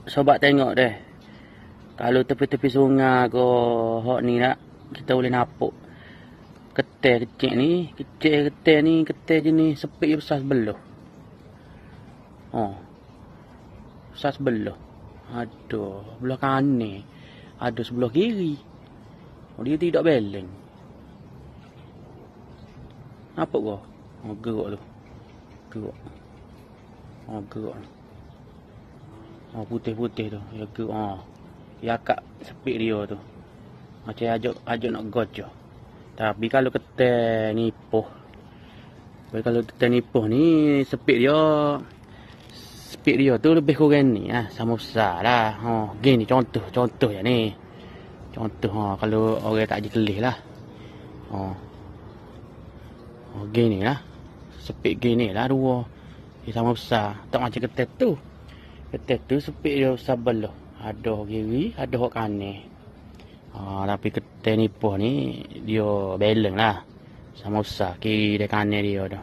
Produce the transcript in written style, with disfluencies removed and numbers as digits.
Sobat tengok deh. Kalau tepi-tepi sungai ke hok ni nak, kita boleh nampak ketai kecil ni, ketai jenis sepik besar sebelah. Besar sebelah. Aduh, belah kanan. Ada sebelah kiri. Dia tidak balance. Nampak ke? Gerak tu. Gerak. Gerak. Putih-putih tu. Dia gerak. Dia akak sepik dia tu. Macam ajak nak gocok. Tapi kalau ketai nipuh. Kalau ketai nipuh ni, sepik dia tu lebih kurang ni. Sama besar lah. Gini contoh ya ni. Contoh kalau orang tak jekelih lah. Gini lah. Sepik gini lah dua. Dia sama besar. Tak macam ketai tu. Ketai tu sepik dia besar belah. Ada kiri, ada hok kanan. Tapi ketai nipuh ni dia balance lah. Sama besar kiri dan kanan dia tu.